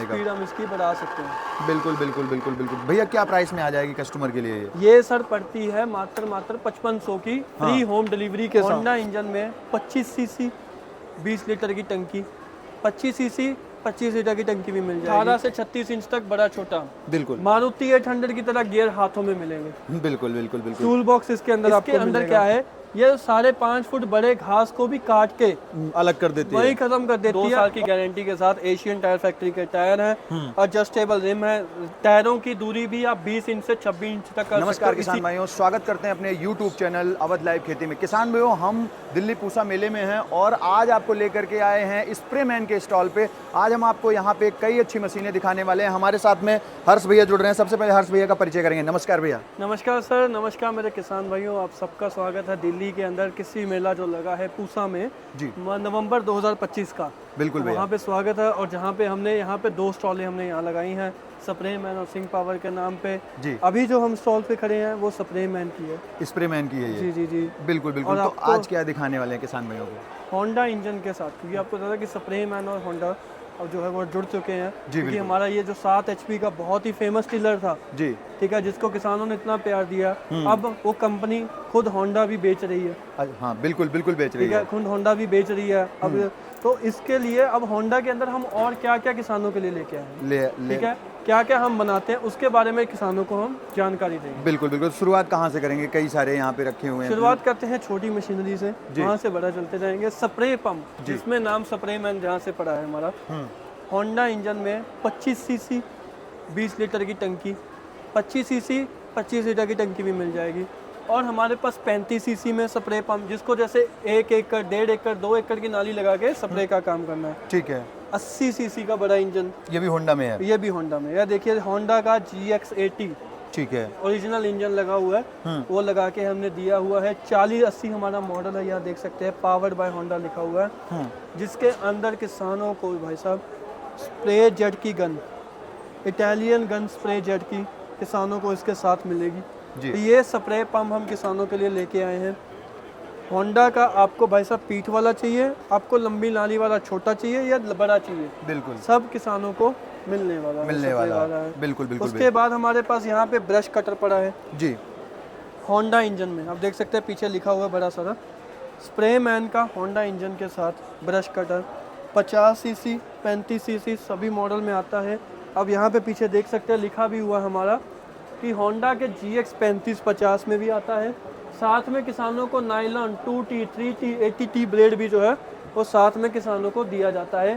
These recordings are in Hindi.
जाएगा। स्पीड हम इसकी बढ़ा सकते हैं। बिल्कुल बिल्कुल बिल्कुल बिल्कुल। भैया क्या प्राइस में आ जाएगी कस्टमर के लिए ये सर पड़ती है मात्र 5500 की, फ्री होम डिलीवरी के साथ। होंडा इंजन में 25 सीसी 20 लीटर की टंकी, 25 सीसी 25 लीटर की टंकी भी मिल जाएगी। 18 से 36 इंच तक बड़ा छोटा, बिल्कुल मारुति 800 की तरह गियर हाथों में मिलेंगे। बिल्कुल बिल्कुल बिल्कुल। टूल बॉक्स इसके अंदर आपको अंदर क्या है, ये 5.5 फुट बड़े घास को भी काट के अलग कर देती है, वही खत्म कर देती है। 2 साल की गारंटी के साथ एशियन टायर फैक्ट्री के टायर हैं, एडजस्टेबल रिम है, टायरों की दूरी भी आप 20 इंच से 26 इंच तक कर। नमस्कार किसान भाइयों, स्वागत करते हैं अपने YouTube चैनल अवध लाइव खेती में। किसान भाइयों, हम दिल्ली पूसा मेले में हैं और आज आपको लेकर के आए हैं स्प्रे मैन के स्टॉल पे। आज हम आपको यहाँ पे कई अच्छी मशीनें दिखाने वाले हैं। हमारे साथ में हर्ष भैया जुड़ रहे हैं। सबसे पहले हर्ष भैया का परिचय करेंगे। नमस्कार भैया। नमस्कार सर, नमस्कार मेरे किसान भाइयों, आप सबका स्वागत है दिल्ली के अंदर कृषि मेला जो लगा है पूसा में जी, नवंबर 2025 का। बिल्कुल भैया, वहाँ पे स्वागत है। और जहाँ पे हमने यहाँ पे 2 स्टॉलें हमने यहाँ लगाई हैं, स्प्रे मैन और सिंह पावर के नाम पे जी। अभी जो हम स्टॉल पे खड़े हैं वो स्प्रे मैन की है, स्प्रे मैन की है ये। जी जी जी, बिल्कुल बिल्कुल। और तो आज क्या दिखाने वाले हैं किसान भाइयों को? होंडा इंजन के साथ, क्योंकि आपको पता है कि स्प्रे मैन और होंडा अब जो है वो जुड़ चुके हैं। क्योंकि हमारा ये जो 7 HP का बहुत ही फेमस टिलर था, जी, ठीक है, जिसको किसानों ने इतना प्यार दिया, अब वो कंपनी खुद होंडा भी बेच रही है। हाँ बिल्कुल बिल्कुल बेच रही ठीक है, खुद होंडा भी बेच रही है अब। तो इसके लिए अब होंडा के अंदर हम और क्या क्या किसानों के लिए लेके आए हैं, ठीक है, क्या क्या हम बनाते हैं उसके बारे में किसानों को हम जानकारी देंगे। बिल्कुल बिल्कुल। शुरुआत कहाँ से करेंगे? कई सारे यहाँ पे रखे हुए हैं। शुरुआत करते हैं छोटी मशीनरी से, वहाँ से बड़ा चलते जाएंगे। स्प्रे पंप, जिसमें नाम स्प्रे मैन जहाँ से पड़ा है हमारा। होंडा इंजन में 25 सीसी 20 लीटर की टंकी, 25 सीसी 25 लीटर की टंकी भी मिल जाएगी। और हमारे पास 35 सीसी में स्प्रे पंप, जिसको जैसे 1 एकड़ 1.5 एकड़ 2 एकड़ की नाली लगा के स्प्रे का काम करना है, ठीक है। 80 सीसी का बड़ा इंजन, ये भी होंडा में है? ये भी होंडा में। यह देखिए होंडा का GX80, ठीक है, ओरिजिनल इंजन लगा हुआ है, वो लगा के हमने दिया हुआ है। 4080 हमारा मॉडल है, यहाँ देख सकते हैं, पावर्ड बाय होंडा लिखा हुआ है, जिसके अंदर किसानों को भाई साहब स्प्रे जेट की gun, Italian gun spray jet की किसानों को इसके साथ मिलेगी जी। तो ये स्प्रे पंप हम किसानों के लिए लेके आए हैं। होंडा का आपको भाई साहब पीठ वाला चाहिए, आपको लंबी नाली वाला छोटा चाहिए या बड़ा चाहिए, बिल्कुल सब किसानों को मिलने वाला है। बिल्कुल बिल्कुल। उसके बाद हमारे पास यहाँ पे ब्रश कटर पड़ा है जी। होंडा इंजन में, आप देख सकते हैं पीछे लिखा हुआ है बड़ा सारा, स्प्रे मैन का होंडा इंजन के साथ ब्रश कटर 50 सीसी 35 सीसी सभी मॉडल में आता है। अब यहाँ पे पीछे देख सकते हैं लिखा भी हुआ हमारा कि होंडा के GX 3550 में भी आता है। साथ में किसानों को nylon 2T 3T 80T blade भी जो है वो साथ में किसानों को दिया जाता है।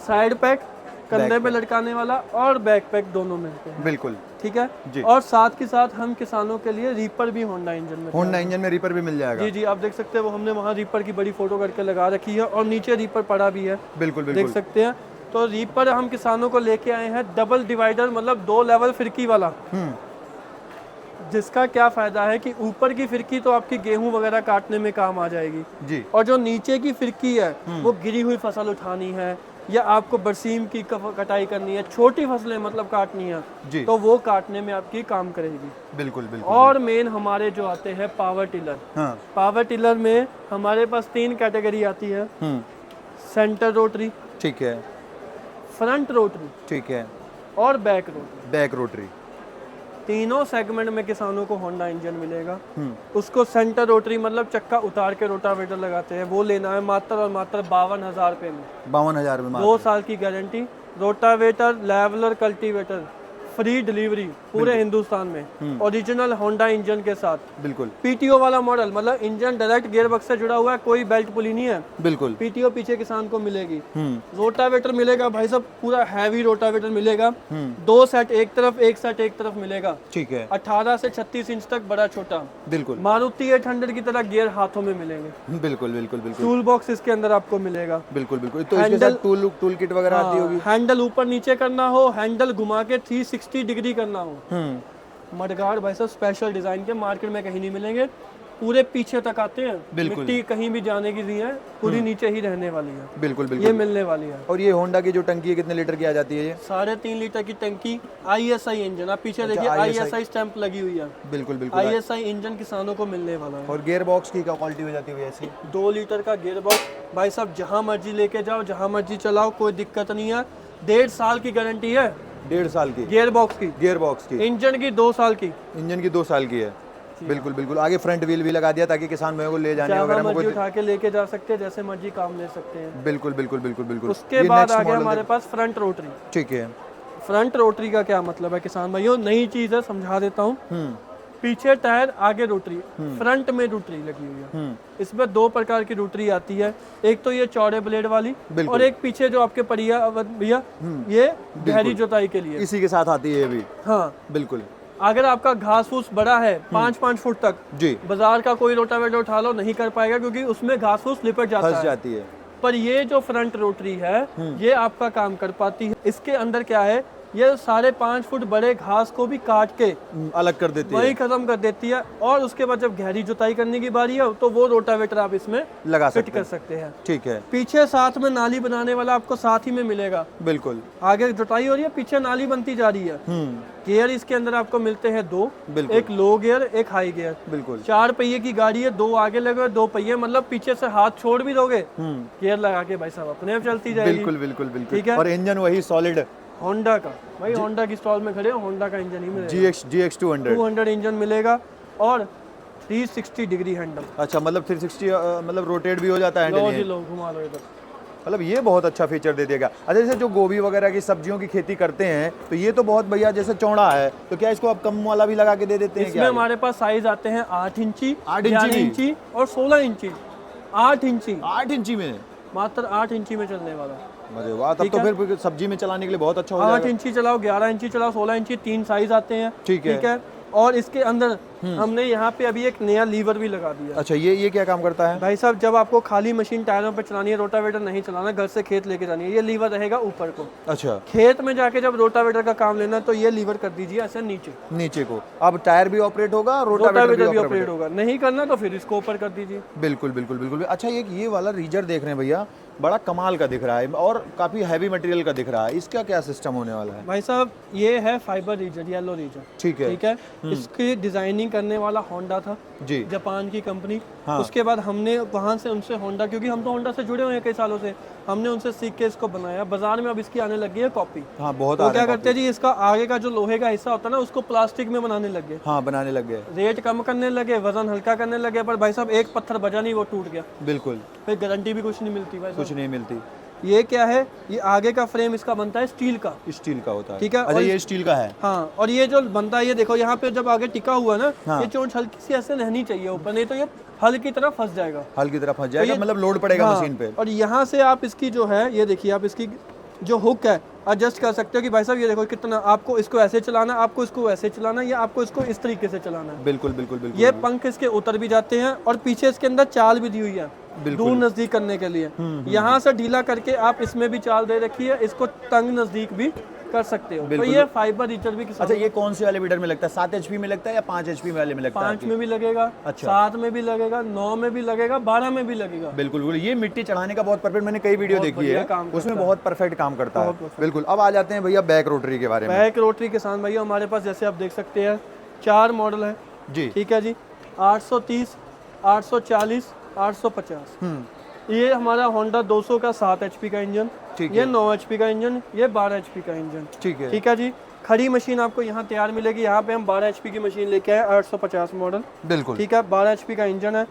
साइड पैक, कंधे पे लटकाने वाला और बैक पैक दोनों मिलते हैं, बिल्कुल, ठीक है जी। और साथ के साथ हम किसानों के लिए रीपर भी होंडा इंजन में, होंडा इंजन में रीपर भी मिल जाएगा। जी जी, आप देख सकते हैं वो हमने वहाँ रीपर की बड़ी फोटो करके लगा रखी है और नीचे रीपर पड़ा भी है, बिल्कुल बिल्कुल देख सकते हैं। तो रीपर हम किसानों को लेके आए हैं डबल डिवाइडर, मतलब 2 लेवल फिरकी वाला, जिसका क्या फायदा है कि ऊपर की फिरकी तो आपकी गेहूं वगैरह काटने में काम आ जाएगी जी, और जो नीचे की फिरकी है वो गिरी हुई फसल उठानी है या आपको बरसीम की कटाई करनी है, छोटी फसलें मतलब काटनी है जी, तो वो काटने में आपकी काम करेगी। बिल्कुल बिल्कुल। और मेन हमारे जो आते हैं पावर टिलर, पावर टिलर में हमारे पास 3 कैटेगरी आती है, सेंटर रोटरी, ठीक है, फ्रंट रोटरी, ठीक है, और बैक रोटरी। बैक रोटरी, तीनों सेगमेंट में किसानों को होंडा इंजन मिलेगा। उसको सेंटर रोटरी मतलब चक्का उतार के रोटावेटर लगाते हैं, वो लेना है मात्र और मात्र 52,000 रुपये में। 52,000 में 2 साल की guarantee, rotavator, leveller, cultivator, free delivery पूरे हिंदुस्तान में, ओरिजिनल होंडा इंजन के साथ, बिल्कुल PTO वाला मॉडल, मतलब इंजन डायरेक्ट गियर बॉक्स से जुड़ा हुआ है, कोई बेल्ट पुली नहीं है, बिल्कुल PTO पीछे किसान को मिलेगी। रोटावेटर मिलेगा भाई साहब, पूरा हैवी रोटावेटर मिलेगा, 2 सेट एक तरफ, 1 सेट एक तरफ मिलेगा, ठीक है, 18 से 36 इंच तक बड़ा छोटा, बिल्कुल मारुति 800 की तरह गियर हाथों में मिलेंगे, बिल्कुल बिल्कुल बिल्कुल। टूल बॉक्स इसके अंदर आपको मिलेगा, बिल्कुल बिल्कुल। तो इसके साथ टूल किट वगैरह आती होगी। हैंडल ऊपर नीचे करना हो, हैंडल घुमा के 360 डिग्री करना हो, मडगार्ड भाई साहब स्पेशल डिजाइन के, मार्केट में कहीं नहीं मिलेंगे, पूरे पीछे तक आते हैं, मिट्टी कहीं भी जाने की नहीं है, पूरी नीचे ही रहने वाली है, बिल्कुल बिल्कुल, ये मिलने वाली है। और ये होंडा की जो टंकी है कितने लीटर की आ जाती है? ये 3.5 लीटर की टंकी, ISI इंजन, आप पीछे देखिए ISI स्टैंप लगी हुई है, बिल्कुल बिल्कुल, ISI इंजन किसानों को मिलने वाला है। और गियर बॉक्स की क्या क्वालिटी हो जाती है ऐसी? 2 लीटर का गियर बॉक्स भाई साहब, जहाँ मर्जी लेके जाओ, जहाँ मर्जी चलाओ, कोई दिक्कत नहीं है। 1.5 साल की गारंटी है 1.5 साल की गियर बॉक्स की, गियर बॉक्स की, इंजन की 2 साल की, इंजन की 2 साल की है। बिल्कुल बिल्कुल। आगे फ्रंट व्हील भी लगा दिया ताकि किसान भाइयों को ले जाने जहाँ वगैरह में मर्जी कोई। उठा के लेके जा सकते हैं, जैसे मर्जी काम ले सकते हैं। बिल्कुल बिल्कुल बिल्कुल बिल्कुल। उसके ये बाद next आ गया model हमारे पास फ्रंट रोटरी। ठीक है। फ्रंट रोटरी का क्या मतलब है किसान भाइयों, नई चीज है, समझा देता हूँ। पीछे टायर, आगे रोटरी, फ्रंट में रोटरी लगी हुई है। इसमें 2 प्रकार की रोटरी आती है, एक तो ये चौड़े ब्लेड वाली और एक पीछे जो आपके परिया भैया ये गहरी जुताई के लिए, इसी के साथ आती है ये भी। हाँ बिल्कुल। अगर आपका घास फूस बड़ा है 5-5 फुट तक, जी, बाजार का कोई रोटावेटर उठा लो नहीं कर पाएगा क्योंकि उसमें घास फूस लिपट जाता फंस है। जाती है। पर ये जो फ्रंट रोटरी है ये आपका काम कर पाती है। इसके अंदर क्या है, ये 5.5 फुट बड़े घास को भी काट के अलग कर देती है, वही खत्म कर देती है। और उसके बाद जब गहरी जुताई करने की बारी है तो वो रोटावेटर आप इसमें लगा फिट सकते कर हैं। सकते हैं। ठीक है। पीछे साथ में नाली बनाने वाला आपको साथ ही में मिलेगा। बिल्कुल। आगे जुताई हो रही है, पीछे नाली बनती जा रही है। गियर इसके अंदर आपको मिलते हैं 2, बिल्कुल। एक लो गियर, एक हाई गियर। बिल्कुल। 4 पहिए की गाड़ी है, 2 आगे लगे 2 पहिए, मतलब पीछे से हाथ छोड़ भी दोगे गियर लगा के भाई साहब अपने आप चलती जाएगी। बिल्कुल बिल्कुल बिल्कुल। ठीक है। और इंजन वही सॉलिड होंडा का, भाई होंडा की स्टॉल में खड़े हो, होंडा का इंजन ही मिलेगा। GX 200। 200 इंजन मिलेगा और 360 डिग्री हैंडल। अच्छा, मतलब 360 मतलब रोटेट भी हो जाता है लो जी हैंडल। लो, घुमा लो इधर। मतलब ये बहुत अच्छा फीचर दे दिएगा। अच्छा, जैसे जो गोभी वगैरह की सब्जियों की खेती करते हैं तो ये तो बहुत भैया जैसे चौड़ा है, तो क्या इसको आप कम वाला भी लगा के दे देते हैं इसमें क्या? हमारे पास साइज आते हैं 8 इंची, 8 इंची 11 भी? इंची और 16 इंची। 8 इंची, 8 इंची में? मात्र 8 इंची में चलने वाला। अरे वाह, तब ठीक तो है। फिर सब्जी में चलाने के लिए बहुत अच्छा हो 8 जाएगा। इंची चलाओ, 11 इंची चलाओ, 16 इंची, 3 साइज आते हैं। ठीक है। और इसके अंदर हमने यहाँ पे अभी एक नया लीवर भी लगा दिया। अच्छा, ये क्या काम करता है? भाई साहब, जब आपको खाली मशीन टायरों पे चलानी है, रोटावेटर नहीं चलाना, घर से खेत लेके जानी है, ये लीवर रहेगा ऊपर को। अच्छा, खेत में जाके जब रोटावेटर का काम लेना है तो ये लीवर कर दीजिए ऐसे नीचे नीचे को। अब टायर भी ऑपरेट होगा, रोटावेटर भी रोटावेटर ऑपरेट होगा। नहीं करना तो फिर इसको ऊपर कर दीजिए। बिल्कुल बिल्कुल बिल्कुल। अच्छा, ये वाला रीजर देख रहे हैं भैया, बड़ा कमाल का दिख रहा है और काफी हैवी मटेरियल का दिख रहा है। इसका क्या सिस्टम होने वाला है? भाई साहब, ये है फाइबर रीजर, येलो रीजर। ठीक है। ठीक है। इसकी डिजाइनिंग करने वाला होंडा था जी। जापान की कंपनी। हाँ। उसके बाद हमने वहां से उनसे होंडा, क्योंकि हम तो होंडा से जुड़े हुए हैं कई सालों से, हमने उनसे सीख के इसको बनाया। बाजार में अब इसकी आने लगी है कॉपी। हाँ, बहुत तो आ रहे क्या हैं करते हैं जी, इसका आगे का जो लोहे का हिस्सा होता है ना, उसको प्लास्टिक में बनाने लग गए। हाँ, बनाने लग गए। रेट कम करने लगे, वजन हल्का करने लगे, पर भाई साहब एक पत्थर बजा नहीं, वो टूट गया। बिल्कुल। फिर गारंटी भी कुछ नहीं मिलती भाई साहब। कुछ नहीं मिलती। ये क्या है, ये आगे का फ्रेम इसका बनता है स्टील का। स्टील का होता है। ठीक है। अच्छा, और ये स्टील का है। हाँ, और ये जो बनता है, ये देखो यहाँ पे जब आगे टिका हुआ ना, हाँ। ये चोंच हल्की सी ऐसे रहनी चाहिए ऊपर, नहीं तो ये हल की तरह फंस जाएगा। हल की तरफ फंस जाएगा, ये- मतलब लोड पड़ेगा हाँ, मशीन पे। और यहाँ से आप इसकी जो है, ये देखिए, आप इसकी जो हुक है एडजस्ट कर सकते हो कि भाई साहब ये देखो कितना, आपको इसको ऐसे चलाना, आपको इसको वैसे चलाना, या आपको इसको इस तरीके से चलाना है। बिल्कुल बिल्कुल बिल्कुल। ये पंख इसके उतर भी जाते हैं और पीछे इसके अंदर चाल भी दी हुई है बिल्कुल। दूर नजदीक करने के लिए। यहाँ से ढीला करके आप इसमें भी चाल दे रखी है, इसको तंग नजदीक भी कर सकते हो। तो बिल्कुल। ये फाइबर रीचर भी अच्छा, ये कौन से वाले मीटर में लगता है? 7 HP में लगता है या 5 HP वाले में लगता है? 5 में भी लगेगा, अच्छा। 7 में भी लगेगा, 9 में भी लगेगा, 12 में भी लगेगा। बिल्कुल बिल्कुल। ये मिट्टी चढ़ाने का बहुत परफेक्ट, मैंने कई वीडियो बहुत देखी बढ़िया है, काम करता उसमें है। बहुत परफेक्ट काम करता है। बहुत perfect। बिल्कुल। अब आ जाते हैं भैया बैक रोटरी के बारे में। बैक रोटरी किसान भाई हमारे पास जैसे आप देख सकते हैं 4 मॉडल है। जी। ठीक है जी, 830, 840, 850। ये हमारा होंडा 200 का 7 HP का इंजन, ठीक ये है। 9 HP का इंजन, ये 12 HP का इंजन। ठीक है। ठीक है जी। खड़ी मशीन आपको यहाँ तैयार मिलेगी। यहाँ पे हम 12 HP की मशीन लेके आए, 850 मॉडल। बिल्कुल। ठीक है, 12 HP का इंजन है,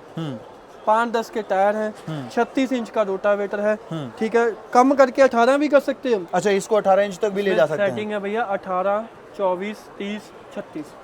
5-10 के टायर हैं, 36 इंच का रोटावेटर है। ठीक है, कम करके 18 भी कर सकते हैं हम। अच्छा, इसको 18 इंच तक भी ले जा सकते हैं। सेटिंग है भैया 18, 24, 30, 36।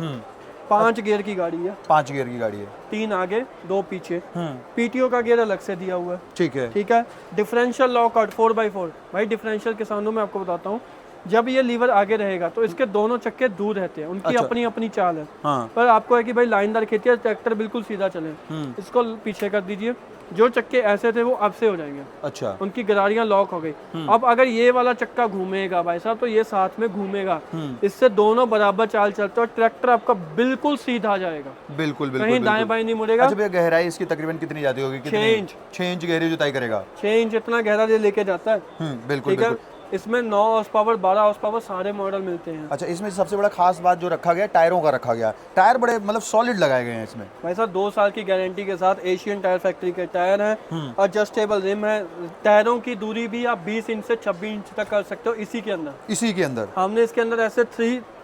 5 गियर की गाड़ी है, 5 गियर की गाड़ी है। 3 आगे 2 पीछे। पीटीओ का गियर अलग से दिया हुआ है। ठीक है। ठीक है। Differential lockout 4x4। भाई डिफरेंशियल किसानों में आपको बताता हूँ, जब ये लीवर आगे रहेगा तो इसके दोनों चक्के दूर रहते हैं, उनकी अच्छा। अपनी अपनी चाल है। हाँ। पर आपको है कि भाई लाइनदार खेती है, ट्रैक्टर बिल्कुल सीधा चले, इसको पीछे कर दीजिए। जो चक्के ऐसे थे वो अब से हो जाएंगे, अच्छा। उनकी गरारियां लॉक हो गई। अब अगर ये वाला चक्का घूमेगा भाई साहब तो ये साथ में घूमेगा, इससे दोनों बराबर चाल चलते हैं और ट्रैक्टर आपका बिल्कुल सीधा जाएगा, बिल्कुल बिल्कुल। कहीं दाएं बाएं नहीं मुड़ेगा। अच्छा भैया, गहराई इसकी तकरीबन कितनी जाती होगी? 6 इंच। 6 इंच गहरी जुताई करेगा। 6 इंच इतना गहरा ये लेके जाता है। बिल्कुल ठीक है। बिल्कुल। इसमें 9 हॉर्स पावर 12 हॉर्स पावर सारे मॉडल मिलते हैं। अच्छा, इसमें सबसे बड़ा खास बात जो रखा गया है, टायरों का रखा गया। टायर बड़े मतलब सॉलिड लगाए गए हैं इसमें। भाई साहब 2 साल की गारंटी के साथ एशियन टायर फैक्ट्री के टायर हैं, एडजस्टेबल रिम है। टायरों की दूरी भी आप 20 इंच से 26 इंच तक कर सकते हो इसी के अंदर। इसी के अंदर हमने इसके अंदर ऐसे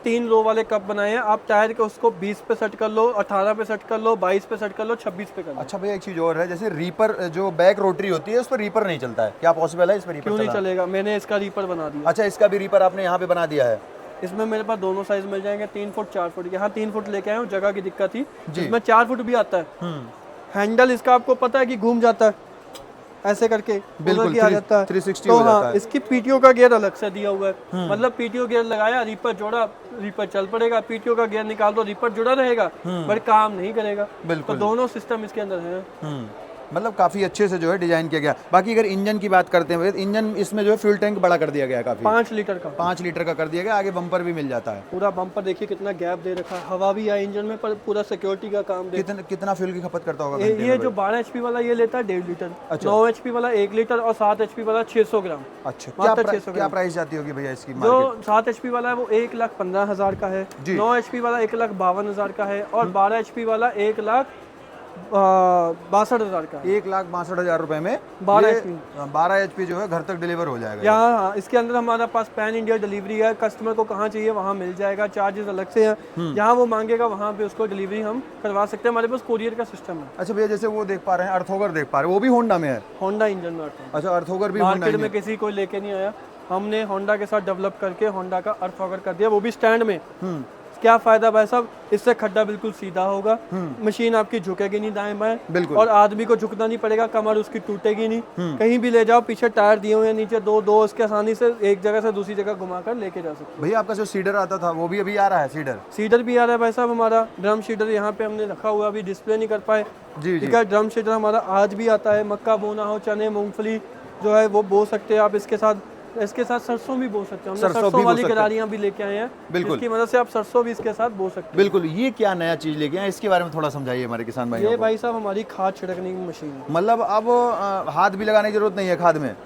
3 रो वाले कप बनाए हैं। आप टायर के उसको 20 पे सेट कर लो, 18 पे सेट कर लो, 22 पे सेट कर लो, 26 पे कर लो। अच्छा भैया, एक चीज और है, जैसे रीपर जो बैक रोटरी होती है उस पर रीपर नहीं चलता है, क्या पॉसिबल है इस पर रीपर क्यों नहीं चलाना? चलेगा, मैंने इसका रीपर बना दिया। अच्छा, इसका भी रीपर आपने यहाँ पे बना दिया है। इसमें मेरे पास दोनों साइज मिल जाएंगे, 3 फुट 4 फुट। यहाँ 3 फुट लेके आए हूँ, जगह की दिक्कत थी। इसमें 4 फुट भी आता है। हैंडल इसका आपको पता है कि घूम जाता है ऐसे करके, बिल्कुल किया जाता है 360 तो हो जाता हाँ, है। इसकी पीटीओ का गियर अलग से दिया हुआ है। मतलब पीटीओ गियर लगाया, रीपर जोड़ा, रीपर चल पड़ेगा। पीटीओ का गियर निकाल दो, रीपर जुड़ा रहेगा, बट काम नहीं करेगा। तो दोनों सिस्टम इसके अंदर है। मतलब काफी अच्छे से जो है डिजाइन किया गया। बाकी अगर इंजन की बात करते हैं, इंजन इसमें जो है फ्यूल टैंक बड़ा कर दिया गया है काफी, 5 लीटर का। 5 लीटर का कर दिया गया। आगे बम्पर भी मिल जाता है। पूरा बम्पर देखिए कितना गैप दे रखा है, हवा भी है इंजन में, पर पूरा सिक्योरिटी का काम दे। कितना फ्यूल की खपत करता होगा? ये जो 12 HP वाला ये लेता है 1.5 लीटर, 9 HP वाला 1 लीटर और 7 HP वाला 600 ग्राम। अच्छा, मात्र 600 क्या प्राइस जाती होगी भैया इसकी? जो 7 HP वाला है वो 1,15,000 का है, 9 HP वाला 1,52,000 का है और 12 HP वाला 1,62,000 का। 1,62,000 रुपए में 12 HP जो है घर तक डिलीवर हो जाएगा। यहाँ हाँ, इसके अंदर हमारे पास पैन इंडिया डिलीवरी है। कस्टमर को कहाँ चाहिए वहाँ मिल जाएगा, चार्जेस अलग से हैं। जहाँ वो मांगेगा वहाँ पे उसको डिलीवरी हम करवा सकते हैं। हमारे पास कोरियर का सिस्टम है। अच्छा भैया, जैसे वो देख पा रहे हैं अर्थोगर देख पा रहे हैं, वो भी होंडा में है? होंडा इंजन में अर्थोगर। अच्छा, अर्थोगर भी होंडा मार्केट में किसी कोई लेके नहीं आया, हमने होंडा के साथ डेवलप करके होंडा का अर्थोगर कर दिया, वो भी स्टैंड में। क्या फायदा भाई साहब, इससे खड्डा बिल्कुल सीधा होगा, मशीन आपकी झुकेगी नहीं दाएं बाएं, और आदमी को झुकना नहीं पड़ेगा, कमर उसकी टूटेगी नहीं। कहीं भी ले जाओ, पीछे टायर दिए हुए हैं नीचे दो उसके आसानी से एक जगह से दूसरी जगह घुमाकर लेके जा सकते। भैया आपका जो सीडर आता था वो भी अभी आ रहा है? सीडर भी आ रहा है भाई साहब। हमारा ड्रम सीडर यहाँ पे हमने रखा हुआ, अभी डिस्प्ले नहीं कर पाए। ठीक है, ड्रम सीडर हमारा आज भी आता है। मक्का बोना हो, चने मूंगफली जो है वो बो सकते हैं आप। इसके साथ सरसों भी बो सकते हैं। हमने सरसों वाली गरारियां भी लेके आए हैं, बिल्कुल, इसकी मदद से आप सरसों भी इसके साथ बो सकते हैं। बिल्कुल। ये क्या नया चीज लेके आए, इसके बारे में थोड़ा समझाइए हमारे किसान भाई। ये भाई साहब हमारी खाद छिड़कने की मशीन है। मतलब अब हाथ भी लगाने की जरूरत नहीं है खाद में?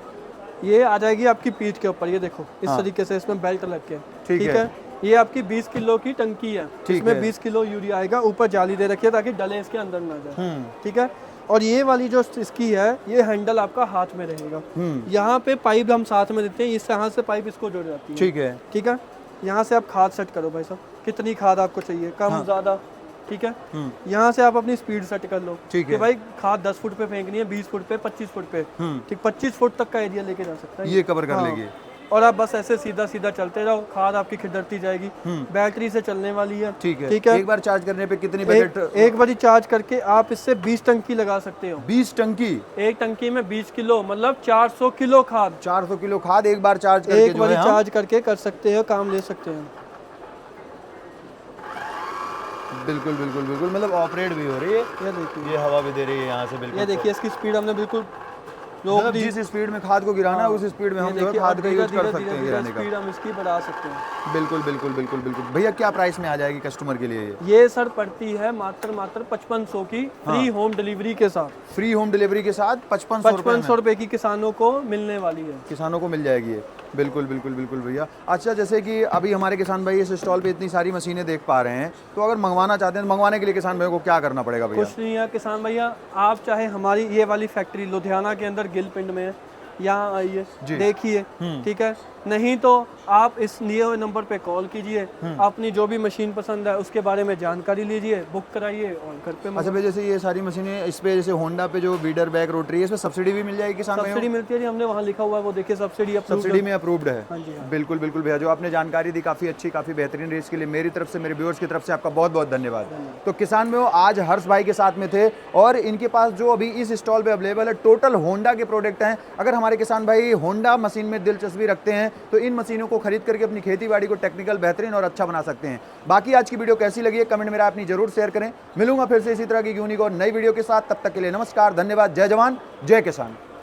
ये आ जाएगी आपकी पीठ के ऊपर, ये देखो इस तरीके से इसमें बेल्ट लग के। ठीक है, ये आपकी 20 किलो की टंकी है, इसमें 20 किलो यूरिया आएगा। ऊपर जाली दे रखी है ताकि डले इसके अंदर ना जाए। ठीक है, और ये वाली जो इसकी है, ये हैंडल आपका हाथ में रहेगा। यहाँ पे पाइप हम साथ में देते हैं, इस यहाँ से पाइप इसको जुड़ जाती है। ठीक है, यहाँ से आप खाद सेट करो भाई साहब, कितनी खाद आपको चाहिए, कम ज्यादा। ठीक है, यहाँ से आप अपनी स्पीड सेट कर लो कि भाई खाद 10 फुट पे फेंकनी है, 20 फुट पे, 25 फुट पे। ठीक, 25 फुट तक का एरिया लेके जा सकता है, ये कवर कर लेगी। और आप बस ऐसे सीधा सीधा चलते जाओ, खाद आपकी खिदरती जाएगी। बैटरी से चलने वाली है। ठीक है। एक बार चार्ज करने पे कितनी बजट? एक बार चार्ज करके आप इससे 20 टंकी लगा सकते हो। 20 टंकी? एक टंकी में 20 किलो, मतलब 400 किलो खाद। 400 किलो खाद एक बार चार्ज करके चार्ज करके कर सकते हो, काम ले सकते हैं। बिल्कुल बिल्कुल बिल्कुल, मतलब ऑपरेट भी हो रही है। ये देखिए, ये हवा भी दे रही है यहाँ से। बिल्कुल, ये देखिए इसकी स्पीड हमने बिल्कुल मतलब जिस स्पीड में खाद को गिराना है उस स्पीड में हम जो है खाद का यूज कर सकते हैं, गिराने का। स्पीड हम इसकी बढ़ा सकते हैं। बिल्कुल बिल्कुल बिल्कुल बिल्कुल। भैया क्या प्राइस में आ जाएगी कस्टमर के लिए? ये सर पड़ती है मात्र 5500 की, फ्री होम डिलीवरी के साथ। फ्री होम डिलीवरी के साथ 5500 रुपए की किसानों को मिलने वाली है। किसानों को मिल जाएगी ये। बिल्कुल बिल्कुल बिल्कुल भैया। अच्छा, जैसे कि अभी हमारे किसान भाई इस स्टॉल पे इतनी सारी मशीनें देख पा रहे हैं, तो अगर मंगवाना चाहते हैं तो मंगवाने के लिए किसान भाई को क्या करना पड़ेगा भैया? कुछ नहीं है किसान भैया, आप चाहे हमारी ये वाली फैक्ट्री लुधियाना के अंदर गिल पिंड में है, यहाँ आइए देखिए। ठीक है, नहीं तो आप इस दिए हुए नंबर पे कॉल कीजिए, अपनी जो भी मशीन पसंद है उसके बारे में जानकारी लीजिए, बुक कराइए और घर पे। अच्छा भाई, जैसे ये सारी मशीनें इस पे, जैसे होंडा पे जो बीडर बैक रोटरी है, इसमें सब्सिडी भी मिल जाएगी किसान भाई? सब्सिडी मिलती है जी, हमने वहाँ लिखा हुआ है, वो देखिए सब्सिडी में अप्रूव्ड है। हाँ जी, हाँ। बिल्कुल बिल्कुल भैया, जो आपने जानकारी दी काफ़ी अच्छी, काफ़ी बेहतरीन रही। इसके लिए मेरी तरफ से, मेरे व्यूअर्स की तरफ से आपका बहुत बहुत धन्यवाद। तो किसान भाई आज हर्ष भाई के साथ में थे और इनके पास जो अभी इस स्टॉल पे अवेलेबल है टोटल होंडा के प्रोडक्ट हैं। अगर हमारे किसान भाई होंडा मशीन में दिलचस्पी रखते हैं तो इन मशीनों को खरीद करके अपनी खेती बाड़ी को टेक्निकल बेहतरीन और अच्छा बना सकते हैं। बाकी आज की वीडियो कैसी लगी है कमेंट में अपनी जरूर शेयर करें। मिलूंगा फिर से इसी तरह की यूनिक और नई वीडियो के साथ, तब तक के लिए नमस्कार, धन्यवाद, जय जवान जय किसान।